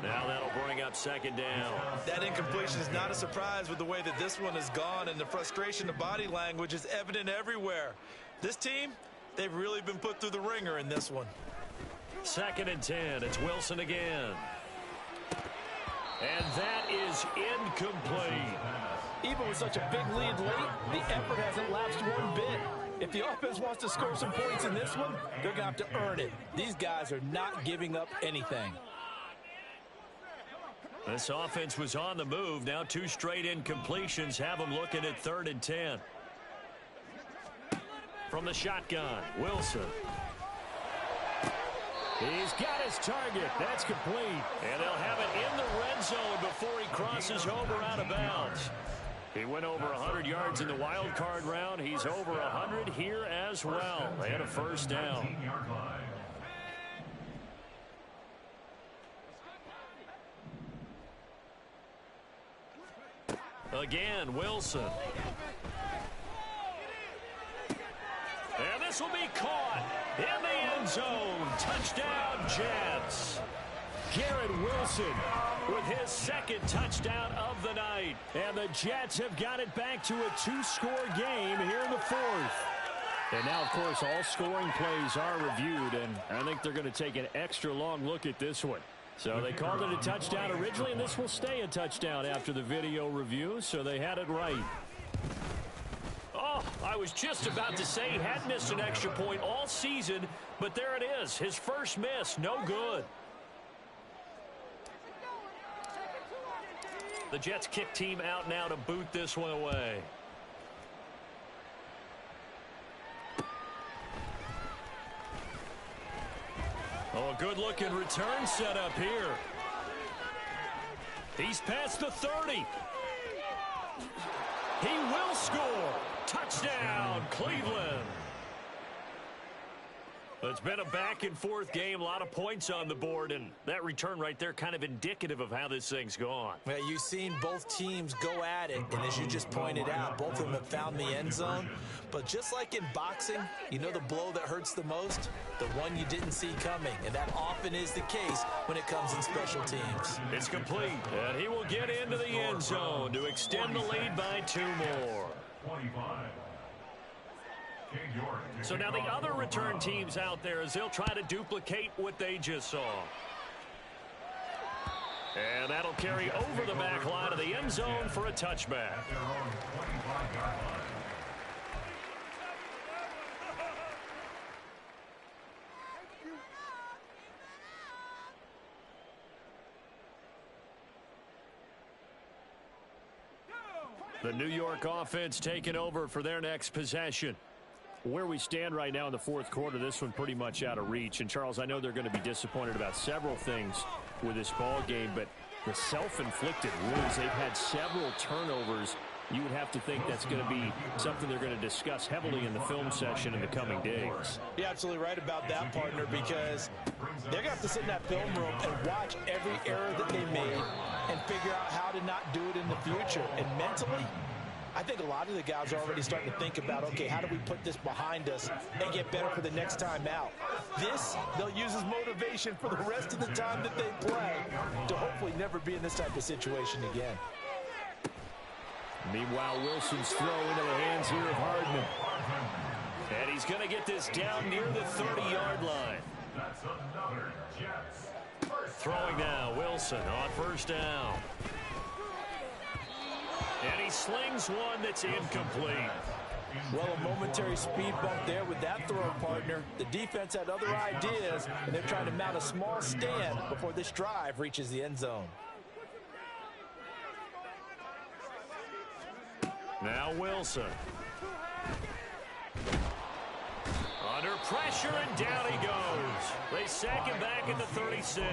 Now that'll bring up 2nd down. That incompletion is not a surprise with the way that this one has gone, and the frustration of body language is evident everywhere. This team, they've really been put through the ringer in this one. 2nd and 10, it's Wilson again. And that is incomplete. Even with such a big lead late, the effort hasn't lapsed one bit. If the offense wants to score some points in this one, they're going to have to earn it. These guys are not giving up anything. This offense was on the move. Now 2 straight incompletions have them looking at 3rd and 10. From the shotgun, Wilson. He's got his target. That's complete. And they'll have it in the red zone before he crosses over out of bounds. He went over 100 yards in the wild card round. He's over 100 here as well. They had a 1st down. Again, Wilson. And this will be caught in the end zone. Touchdown, Jets. Garrett Wilson with his 2nd touchdown of the night. And the Jets have got it back to a 2-score game here in the 4th. And now, of course, all scoring plays are reviewed, and I think they're going to take an extra long look at this one. So they called it a touchdown originally, and this will stay a touchdown after the video review, so they had it right. Oh, I was just about to say he had missed an extra point all season, but there it is. His first miss, no good. The Jets kick team out now to boot this one away. Oh, a good-looking return set up here. He's past the 30. He will score. Touchdown, Cleveland. It's been a back-and-forth game, a lot of points on the board, and that return right there kind of indicative of how this thing's gone. Well, you've seen both teams go at it, and as you just pointed out, both of them have found the end zone. But just like in boxing, you know the blow that hurts the most? The one you didn't see coming, and that often is the case when it comes in special teams. It's complete, and he will get into the end zone to extend the lead by 2 more. 25. So now the other return teams out there as they'll try to duplicate what they just saw. And that'll carry over the back line of the end zone for a touchback. The New York offense taking over for their next possession. Where we stand right now in the fourth quarter, this one pretty much out of reach. And, Charles, I know they're going to be disappointed about several things with this ball game, but the self-inflicted wounds, they've had several turnovers. You would have to think that's going to be something they're going to discuss heavily in the film session in the coming days. You're absolutely right about that, partner, because they're going to have to sit in that film room and watch every error that they made and figure out how to not do it in the future. And mentally, I think a lot of the guys are already starting to think about, okay, how do we put this behind us and get better for the next time out? This, they'll use as motivation for the rest of the time that they play to hopefully never be in this type of situation again. Meanwhile, Wilson's throw into the hands here of Hardman. And he's going to get this down near the 30-yard line. That's another Jets. Throwing now, Wilson on first down. And he slings one that's incomplete. Well, a momentary speed bump there with that throw, partner. The defense had other ideas, and they're trying to mount a small stand before this drive reaches the end zone. Now Wilson. Under pressure, and down he goes. They sack him back at the 36.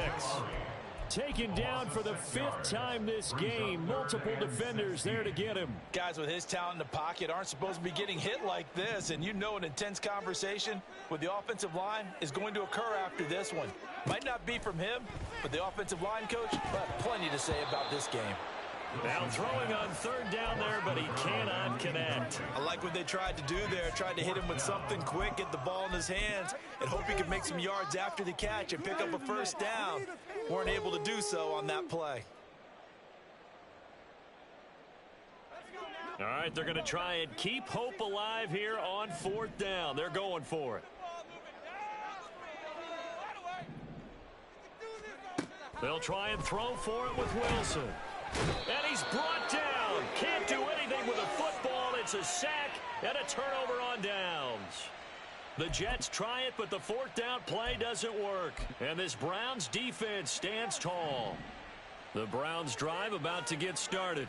Taken down for the 5th time this game. Multiple defenders there to get him. Guys with his talent in the pocket aren't supposed to be getting hit like this, and you know an intense conversation with the offensive line is going to occur after this one. Might not be from him, but the offensive line coach will have plenty to say about this game. Now throwing on third down there, but he cannot connect. I like what they tried to do there. Tried to hit him with something quick, get the ball in his hands, and hope he could make some yards after the catch and pick up a first down. Weren't able to do so on that play. All right, they're going to try and keep hope alive here on fourth down. They're going for it. They'll try and throw for it with Wilson. And he's brought down. Can't do anything with a football. It's a sack and a turnover on downs. The Jets try it, but the fourth down play doesn't work. And this Browns defense stands tall. The Browns drive about to get started.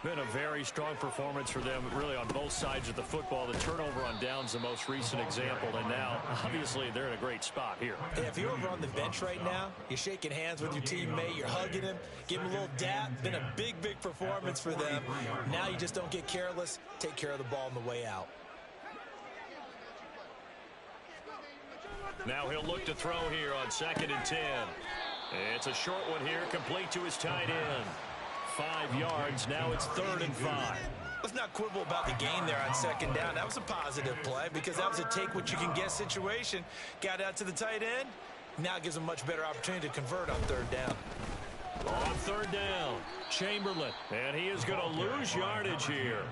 Been a very strong performance for them, really, on both sides of the football. The turnover on downs, the most recent example, and now, obviously, they're in a great spot here. Hey, if you're over on the bench right now, you're shaking hands with your teammate, you're hugging him, give him a little dap. Been a big, big performance for them. Now you just don't get careless. Take care of the ball on the way out. Now he'll look to throw here on 2nd and 10. It's a short one here, complete to his tight end. 5 yards, now it's 3rd and 5. Let's not quibble about the gain there on 2nd down. That was a positive play because that was a take-what-you-can-get situation. Got out to the tight end. Now gives him a much better opportunity to convert on 3rd down. On 3rd down, Chamberlain. And he is going to lose yardage here.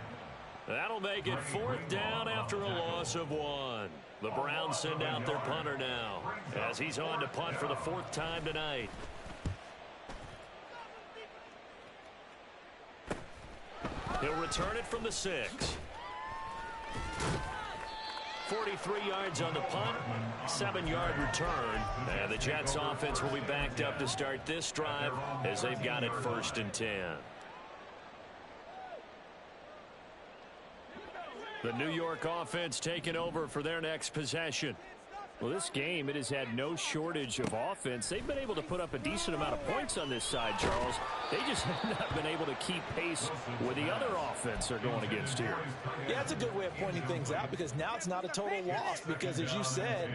That'll make it 4th down after a loss of 1. The Browns send out their punter now as he's on to punt for the 4th time tonight. He'll return it from the 6. 43 yards on the punt, 7-yard return. And the Jets offense will be backed up to start this drive as they've got it 1st and 10. The New York offense taking over for their next possession. Well, this game, it has had no shortage of offense. They've been able to put up a decent amount of points on this side, Charles. They just have not been able to keep pace with the other offense they're going against here. Yeah, that's a good way of pointing things out because now it's not a total loss because, as you said,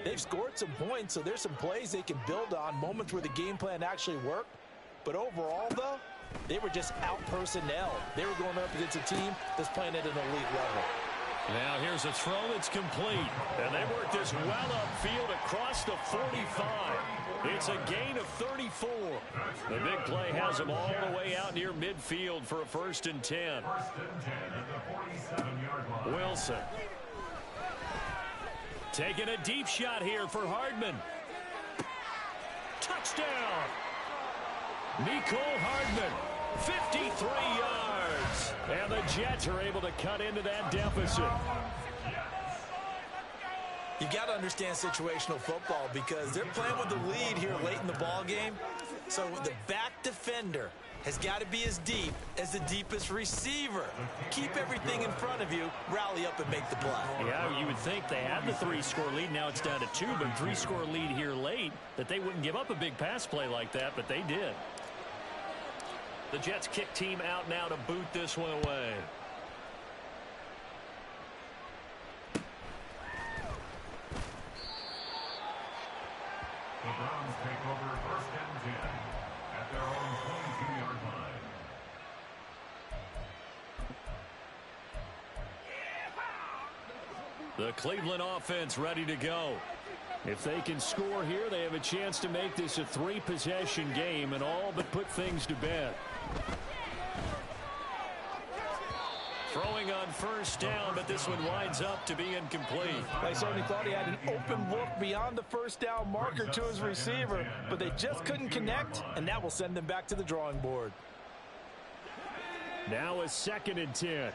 they've scored some points, so there's some plays they can build on, moments where the game plan actually worked. But overall, though, they were just out-personnel. They were going up against a team that's playing at an elite level. Now here's a throw that's complete. And they work this well upfield across the 45. It's a gain of 34. The big play has them all the way out near midfield for a 1st and 10. 1st and 10 at the 47-yard line. Wilson. Taking a deep shot here for Hardman. Touchdown. Mecole Hardman. 53 yards. And the Jets are able to cut into that deficit. You got to understand situational football because they're playing with the lead here late in the ball game. So the back defender has got to be as deep as the deepest receiver. Keep everything in front of you, rally up and make the play. Yeah, you would think they had the 3-score lead. Now it's down to 2, but 3-score lead here late, that they wouldn't give up a big pass play like that, but they did. The Jets kick team out now to boot this one away. The Browns take over first and 10 at their own 22-yard line. The Cleveland offense ready to go. If they can score here, they have a chance to make this a 3-possession game and all but put things to bed. Throwing on first down, but this one winds up to be incomplete. They certainly thought he had an open look beyond the first down marker to his receiver, but they just couldn't connect, and that will send them back to the drawing board. Now a 2nd and 10.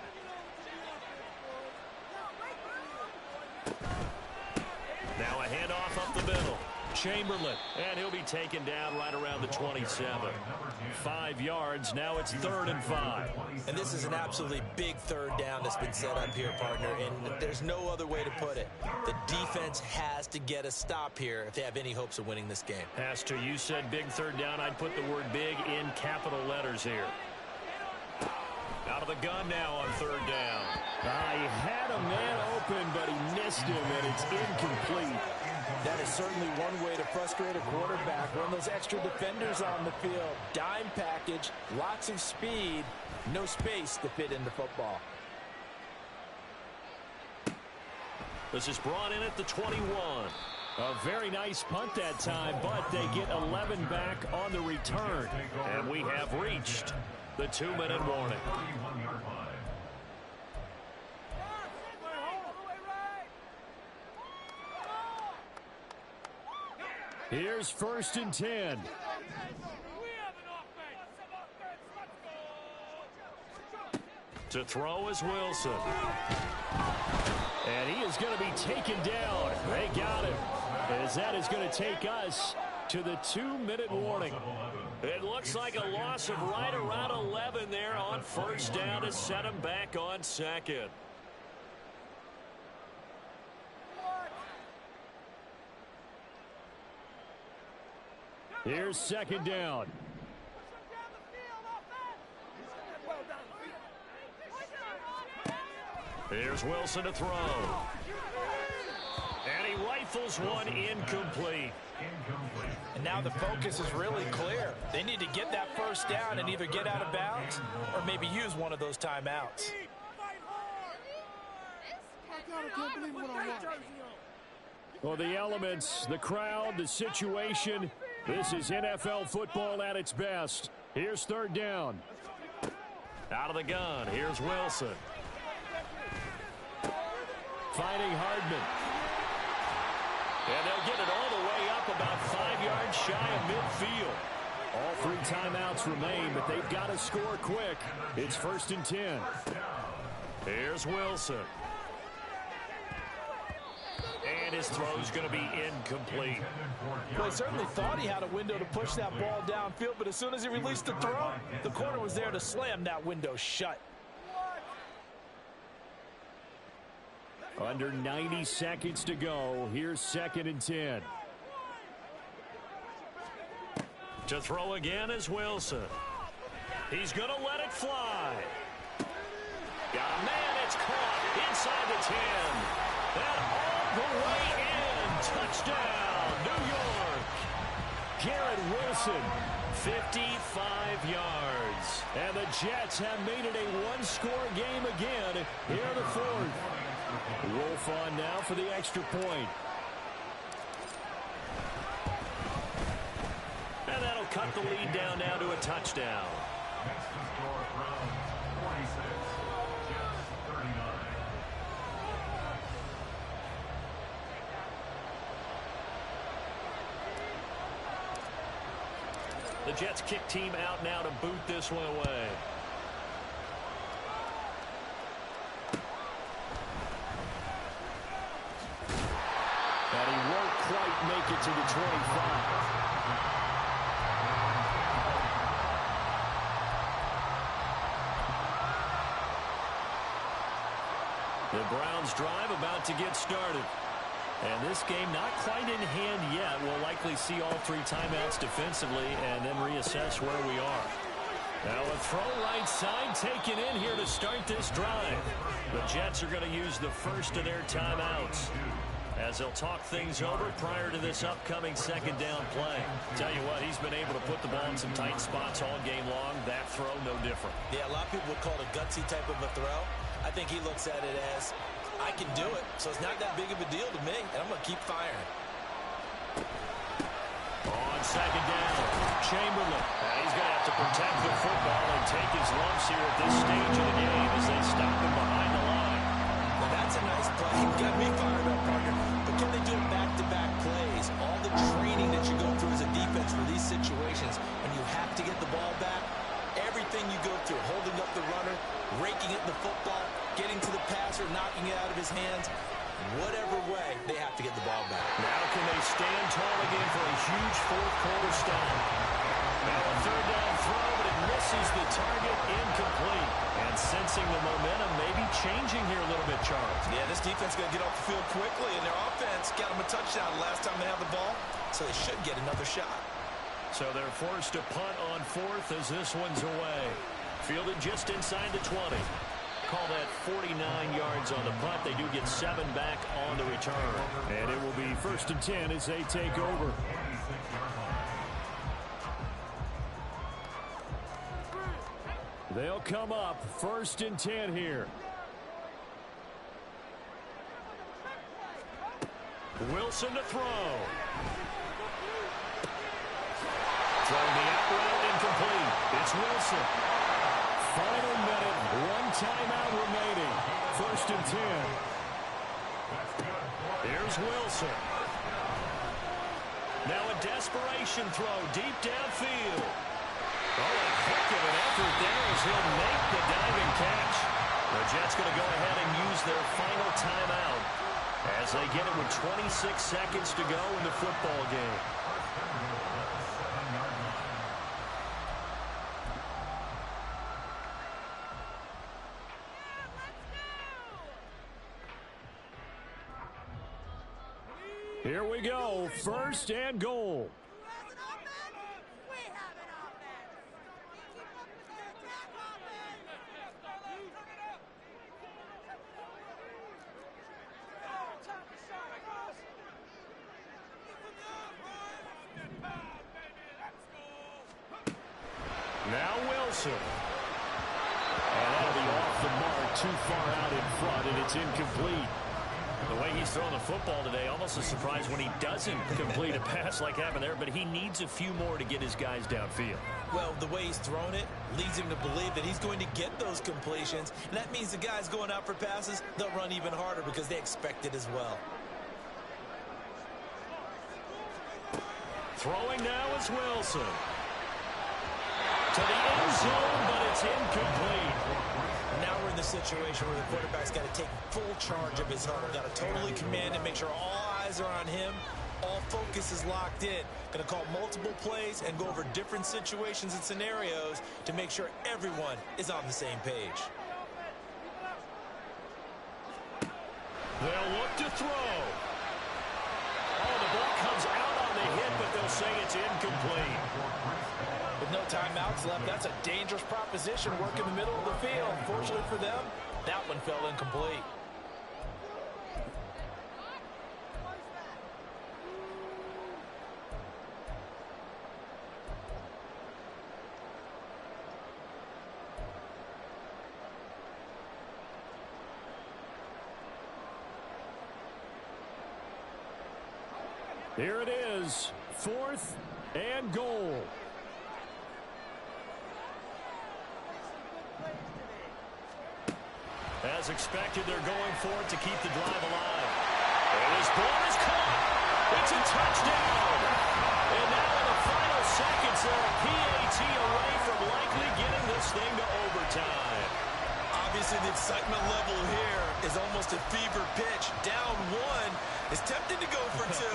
Now a handoff up the middle. Chamberlain, and he'll be taken down right around the 27. 5 yards. Now it's 3rd and 5. And this is an absolutely big third down that's been set up here, partner, and there's no other way to put it. The defense has to get a stop here if they have any hopes of winning this game. Has to. You said big third down. I'd put the word big in capital letters here. Out of the gun now on 3rd down. He had a man open, but he missed him, and it's incomplete. That is certainly one way to frustrate a quarterback. Run those extra defenders on the field. Dime package, lots of speed, no space to fit into football. This is brought in at the 21. A very nice punt that time, but they get 11 back on the return. And we have reached the 2-minute warning. Here's 1st and 10. To throw is Wilson. And he is going to be taken down. They got him. As that is going to take us to the 2-minute warning. It looks like a loss of right around 11 there on first down to set him back on 2nd. Here's 2nd down. Here's Wilson to throw. And he rifles one incomplete. And now the focus is really clear. They need to get that first down and either get out of bounds or maybe use one of those timeouts. Well, the elements, the crowd, the situation, this is NFL football at its best. Here's 3rd down. Out of the gun, here's Wilson. Finding Hardman. And they'll get it all the way up about 5 yards shy of midfield. All 3 timeouts remain, but they've got to score quick. It's 1st and 10. Here's Wilson. And his throw's going to be incomplete. Well, he certainly thought he had a window to push that ball downfield, but as soon as he released the throw, the corner was there to slam that window shut. Under 90 seconds to go. Here's 2nd and 10. To throw again is Wilson. He's going to let it fly. Got a man, it's caught inside the 10. And all the way in. Touchdown, New York. Garrett Wilson, 55 yards. And the Jets have made it a one-score game again here in the 4th. Wolf on now for the extra point. And that'll cut the lead down now to a touchdown. Next to score Browns 46, Jets 39. The Jets kick team out now to boot this one away. And he won't quite make it to the 25. The Browns drive about to get started. And this game not quite in hand yet. We'll likely see all 3 timeouts defensively and then reassess where we are. Now a throw right side taken in here to start this drive. The Jets are going to use the first of their timeouts as they'll talk things over prior to this upcoming second down play. Tell you what, he's been able to put the ball in some tight spots all game long. That throw, no different. Yeah, a lot of people would call it a gutsy type of a throw. I think he looks at it as, I can do it, so it's not that big of a deal to me, and I'm going to keep firing. On second down, Chamberlain. He's going to have to protect the football and take his lumps here at this stage of the game as they stop him behind the line. Now that's a nice play. Got me fired up, partner. But can they do it back-to-back plays? All the training that you go through as a defense for these situations, when you have to get the ball back, everything you go through, holding up the runner, raking it in the football, getting to the passer, knocking it out of his hands, whatever way, they have to get the ball back. Now can they stand tall again for a huge fourth-quarter stop? Now a third down throw, but it misses the target, incomplete. And sensing the momentum maybe changing here a little bit, Charles. Yeah, this defense is going to get off the field quickly, and their offense got them a touchdown last time they had the ball, so they should get another shot. So they're forced to punt on fourth as this one's away. Fielded just inside the 20. Call that 49 yards on the punt. They do get 7 back on the return. And it will be 1st and 10 as they take over. They'll come up 1st and 10 here. Wilson to throw. Throwing the out route, incomplete. It's Wilson. Final minute, 1 timeout remaining. 1st and 10. Here's Wilson. Now a desperation throw deep downfield. Oh, a heck of an effort there as he'll make the diving catch. The Jets going to go ahead and use their final timeout as they get it with 26 seconds to go in the football game. Here we go, 1st and goal. Now Wilson. And that'll be off the mark, too far out in front, and it's incomplete. The way he's throwing the football today, almost a surprise when he doesn't complete a pass like happened there, but he needs a few more to get his guys downfield. Well, the way he's thrown it leads him to believe that he's going to get those completions, and that means the guys going out for passes, they'll run even harder because they expect it as well. Throwing now is Wilson. To the end zone, but it's incomplete. Now we're in the situation where the quarterback's got to take full charge of his huddle. Got to totally command and make sure all eyes are on him. All focus is locked in. Going to call multiple plays and go over different situations and scenarios to make sure everyone is on the same page. They'll look to throw. Oh, the ball comes out on the hit, but they'll say it's incomplete. With no timeouts left, that's a dangerous proposition. Work in the middle of the field. Fortunately for them, that one fell incomplete. Here it is, 4th and goal. As expected, they're going for it to keep the drive alive. And this ball is caught. It's a touchdown. And now in the final seconds, they're a PAT away from likely getting this thing to overtime. Obviously, the excitement level here is almost a fever pitch. Down 1 is tempted to go for 2.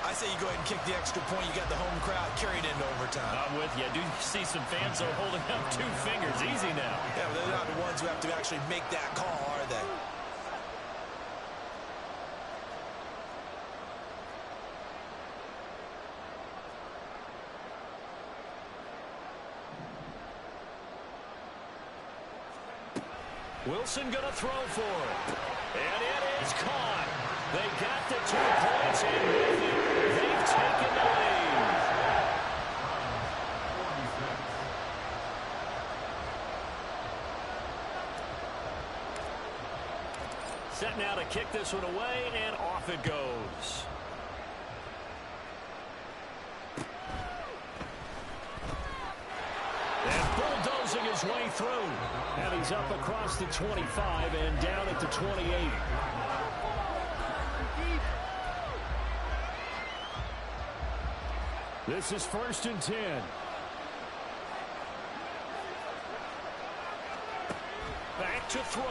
I say you go ahead and kick the extra point. You got the home crowd carried into overtime. I'm with you. I do see some fans are holding up 2 fingers. Easy now. Yeah, but they're not the ones who have to actually make that call, are they? Wilson going to throw for it. And it is caught. They got the 2 points, and with it, they've taken the lead. Set now to kick this one away, and off it goes. And bulldozing his way through. And he's up across the 25 and down at the 28. This is 1st and 10. Back to throw.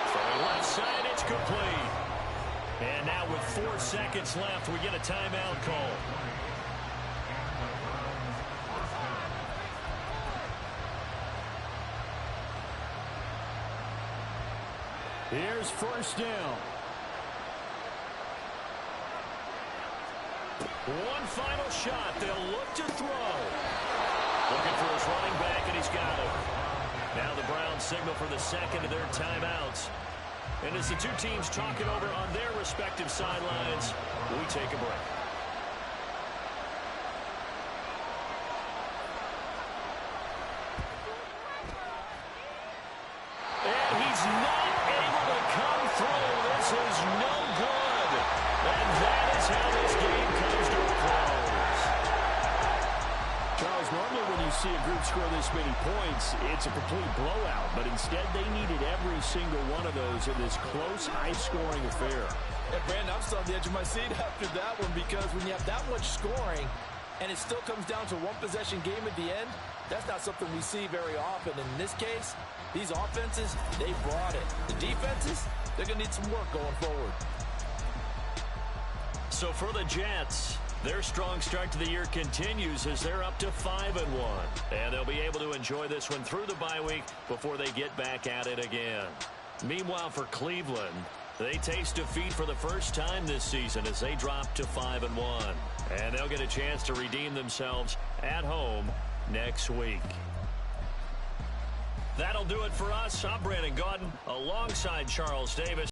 Throwing left side, it's complete. And now with 4 seconds left, we get a timeout call. Here's 1st down. One final shot. They'll look to throw. Looking for his running back, and he's got it. Now the Browns signal for the second of their timeouts. And as the 2 teams talk it over on their respective sidelines, we take a break. And he's not able to come through. This is no good. And that is how this game comes to a close. Charles, normally when you see a group score this many points, it's a complete blowout. But instead, they needed every single one of those in this close, high-scoring affair. And Brandon, I'm still on the edge of my seat after that one, because when you have that much scoring and it still comes down to 1-possession game at the end, that's not something we see very often. And in this case, these offenses, they brought it. The defenses, they're going to need some work going forward. So for the Jets, their strong start to the year continues as they're up to 5-1. And they'll be able to enjoy this one through the bye week before they get back at it again. Meanwhile, for Cleveland, they taste defeat for the first time this season as they drop to 5-1. And they'll get a chance to redeem themselves at home next week. That'll do it for us. I'm Brandon Gaudin alongside Charles Davis.